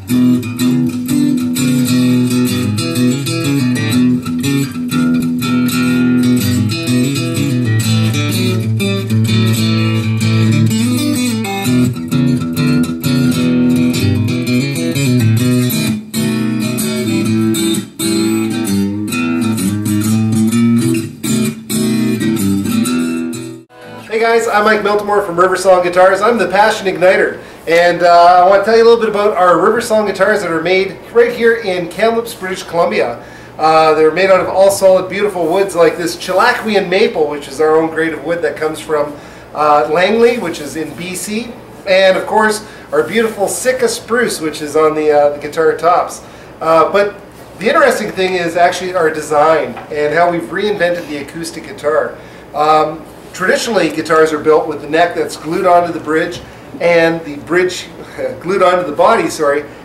Hey guys, I'm Mike Miltimore from Riversong Guitars. I'm the Passion Igniter, and I want to tell you a little bit about our Riversong guitars that are made right here in Kamloops, British Columbia. They're made out of all solid, beautiful woods like this Chilaquian maple, which is our own grade of wood that comes from Langley, which is in BC, and of course our beautiful Sitka spruce, which is on the guitar tops. But the interesting thing is actually our design and how we've reinvented the acoustic guitar. Traditionally, guitars are built with the neck that's glued onto the bridge and the bridge glued onto the body,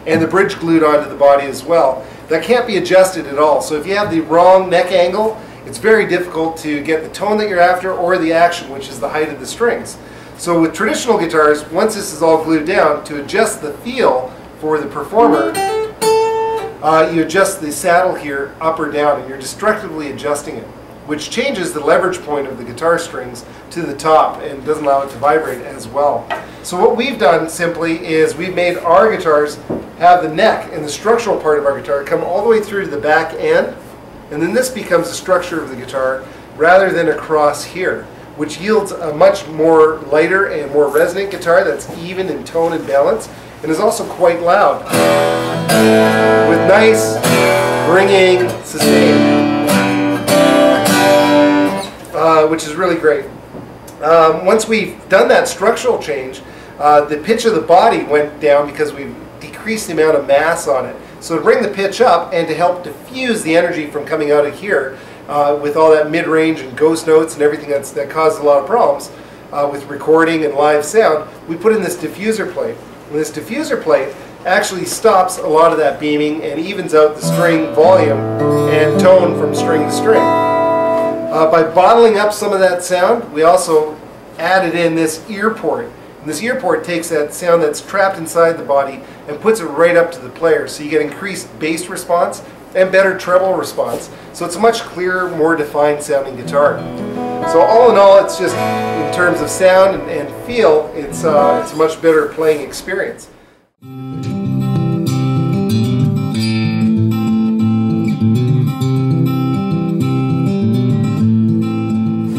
and the bridge glued onto the body as well. That can't be adjusted at all. So if you have the wrong neck angle, it's very difficult to get the tone that you're after or the action, which is the height of the strings. So with traditional guitars, once this is all glued down, to adjust the feel for the performer, you adjust the saddle here up or down, and you're destructively adjusting it, which changes the leverage point of the guitar strings to the top and doesn't allow it to vibrate as well. So what we've done simply is we've made our guitars have the neck and the structural part of our guitar come all the way through to the back end, and then this becomes the structure of the guitar rather than across here, which yields a much more lighter and more resonant guitar that's even in tone and balance, and is also quite loud, with nice ringing sustain. Which is really great. Once we've done that structural change, the pitch of the body went down because we've decreased the amount of mass on it. So to bring the pitch up and to help diffuse the energy from coming out of here with all that mid-range and ghost notes and everything that caused a lot of problems with recording and live sound, we put in this diffuser plate. And this diffuser plate actually stops a lot of that beaming and evens out the string volume and tone from string to string. By bottling up some of that sound, we also added in this ear port. And this ear port takes that sound that's trapped inside the body and puts it right up to the player, so you get increased bass response and better treble response. So it's a much clearer, more defined sounding guitar. So all in all, it's just, in terms of sound and feel, it's a much better playing experience.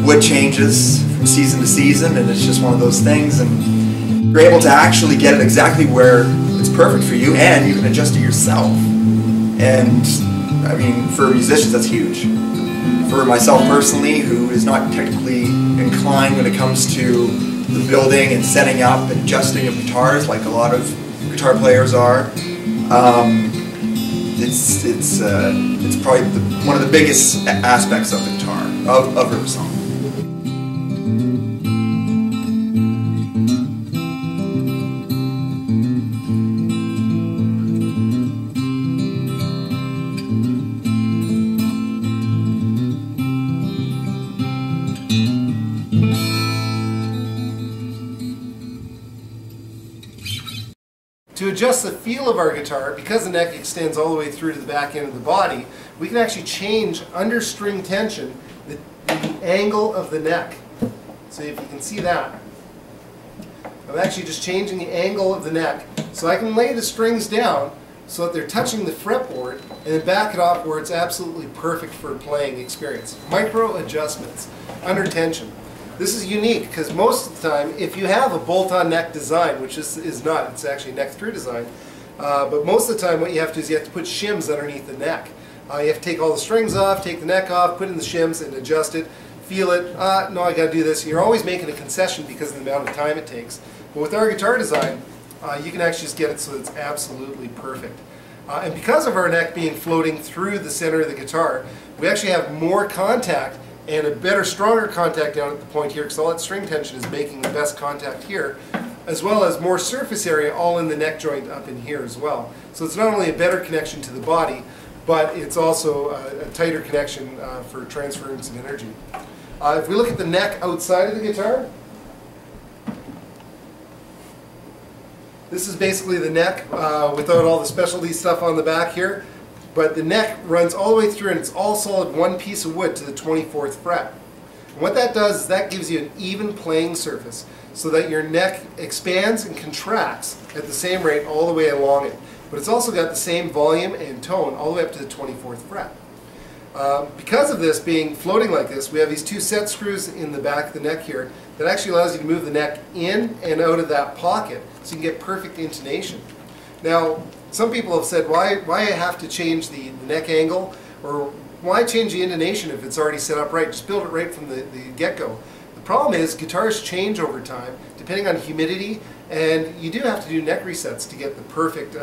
Wood changes from season to season, and it's just one of those things, and you're able to actually get it exactly where it's perfect for you, and you can adjust it yourself. And I mean, for musicians, that's huge. For myself personally, who is not technically inclined when it comes to the building and setting up and adjusting of guitars like a lot of guitar players are, it's probably one of the biggest aspects of the guitar, of Riversong. To adjust the feel of our guitar, because the neck extends all the way through to the back end of the body, we can actually change under string tension the angle of the neck. So if you can see that, I'm actually just changing the angle of the neck, so I can lay the strings down so that they're touching the fretboard and then back it off where it's absolutely perfect for a playing experience. Micro adjustments under tension. This is unique because most of the time, if you have a bolt-on neck design, which is not, it's actually a neck-through design, but most of the time what you have to do is you have to put shims underneath the neck. You have to take all the strings off, take the neck off, put in the shims and adjust it, feel it, no, I got to do this. You're always making a concession because of the amount of time it takes. But with our guitar design, you can actually just get it so that it's absolutely perfect. And because of our neck being floating through the center of the guitar, we actually have more contact and a better, stronger contact down at the point here, because all that string tension is making the best contact here, as well as more surface area all in the neck joint up in here as well. So it's not only a better connection to the body, but it's also a tighter connection for transference of energy. If we look at the neck outside of the guitar, This is basically the neck without all the specialty stuff on the back here. But the neck runs all the way through and it's all solid, one piece of wood to the 24th fret. And what that does is that gives you an even playing surface so that your neck expands and contracts at the same rate all the way along it. But it's also got the same volume and tone all the way up to the 24th fret. Because of this being floating like this, we have these two set screws in the back of the neck here that actually allows you to move the neck in and out of that pocket so you can get perfect intonation. Now, some people have said, why have to change the neck angle, or why change the intonation if it's already set up right? Just build it right from the get-go. The problem is guitars change over time depending on humidity, and you do have to do neck resets to get the perfect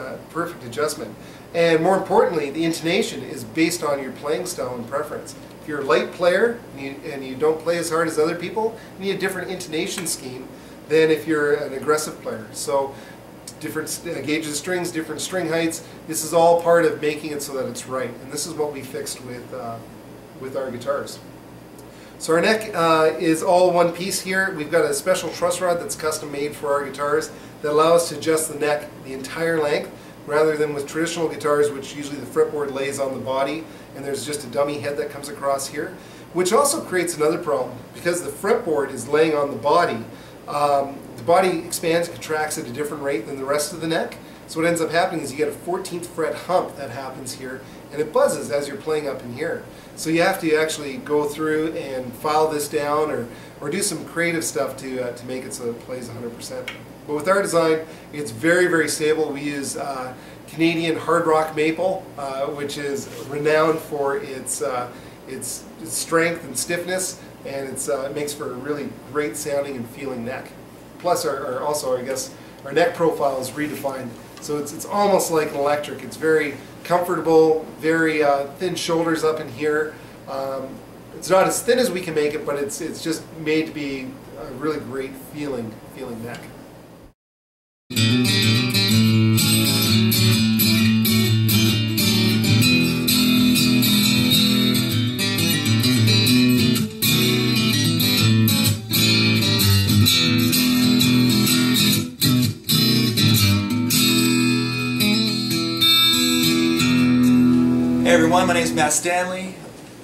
adjustment. And more importantly, the intonation is based on your playing style and preference. If you're a light player and you don't play as hard as other people, you need a different intonation scheme than if you're an aggressive player. So different gauges of strings, different string heights. This is all part of making it so that it's right. And this is what we fixed with our guitars. So our neck is all one piece here. We've got a special truss rod that's custom made for our guitars that allows us to adjust the neck the entire length, rather than with traditional guitars, which usually the fretboard lays on the body and there's just a dummy head that comes across here, which also creates another problem. Because the fretboard is laying on the body expands and contracts at a different rate than the rest of the neck. So what ends up happening is you get a 14th fret hump that happens here, and it buzzes as you're playing up in here. So you have to actually go through and file this down or do some creative stuff to make it so it plays 100%. But with our design, it's very, very stable. We use Canadian hard rock maple, which is renowned for its strength and stiffness, and it makes for a really great sounding and feeling neck. Plus, also, I guess, our neck profile is redefined, so it's almost like an electric. It's very comfortable, very thin shoulders up in here. It's not as thin as we can make it, but it's just made to be a really great feeling neck. Hey everyone, my name is Matt Stanley.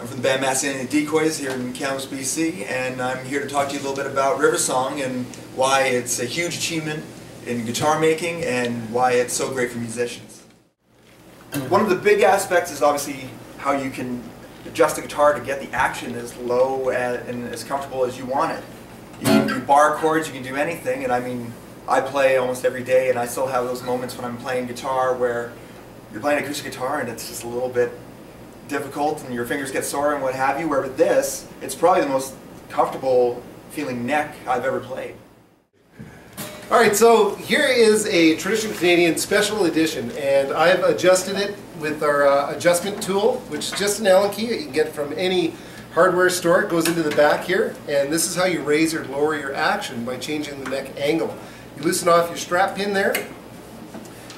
I'm from the band Matt Stanley and the Decoys here in Kamloops, BC, and I'm here to talk to you a little bit about Riversong and why it's a huge achievement in guitar making and why it's so great for musicians. One of the big aspects is obviously how you can adjust the guitar to get the action as low and as comfortable as you want it. You can do bar chords, you can do anything, and I mean, I play almost every day and I still have those moments when I'm playing guitar where you're playing acoustic guitar and it's just a little bit difficult and your fingers get sore and what have you, where with this, it's probably the most comfortable feeling neck I've ever played. Alright, so here is a traditional Canadian special edition, and I've adjusted it with our adjustment tool, which is just an Allen key that you can get from any hardware store. It goes into the back here, and this is how you raise or lower your action by changing the neck angle. You loosen off your strap pin there,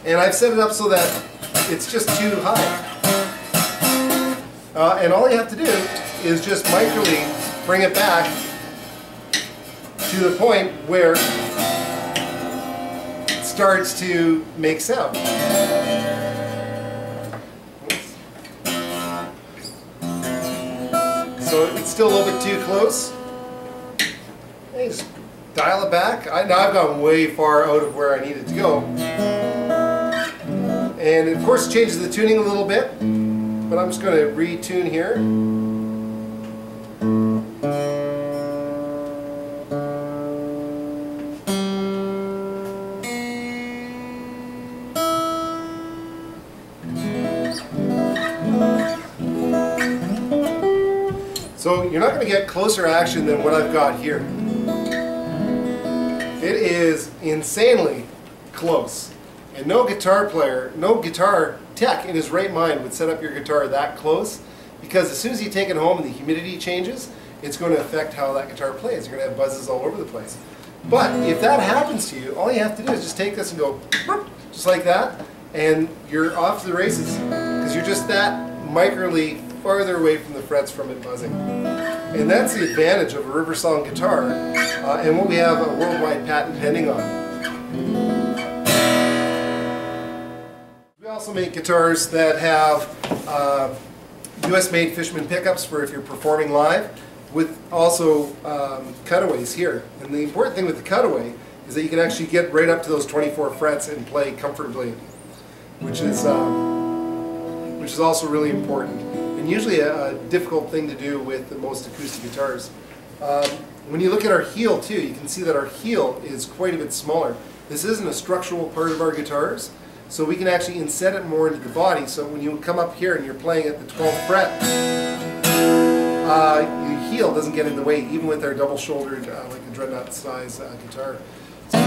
and I've set it up so that it's just too high. And all you have to do is just microly bring it back to the point where it starts to make sound. So it's still a little bit too close. And just dial it back. Now I've gone way far out of where I needed to go. And of course it changes the tuning a little bit, but I'm just going to retune here. So you're not going to get closer action than what I've got here. It is insanely close. And no guitar player, no guitar tech in his right mind would set up your guitar that close, because as soon as you take it home and the humidity changes, it's going to affect how that guitar plays. You're going to have buzzes all over the place. But if that happens to you, all you have to do is just take this and go just like that, and you're off to the races, because you're just that microly farther away from the frets from it buzzing. And that's the advantage of a Riversong guitar, and what we have a worldwide patent pending on. also make guitars that have US-made Fishman pickups for if you're performing live, with also cutaways here. And the important thing with the cutaway is that you can actually get right up to those 24 frets and play comfortably, which is also really important, and usually a difficult thing to do with the most acoustic guitars. When you look at our heel too, you can see that our heel is quite a bit smaller. This isn't a structural part of our guitars, so we can actually inset it more into the body, so when you come up here and you're playing at the 12th fret, your heel doesn't get in the way, even with our double-shouldered, like a dreadnought size guitar. So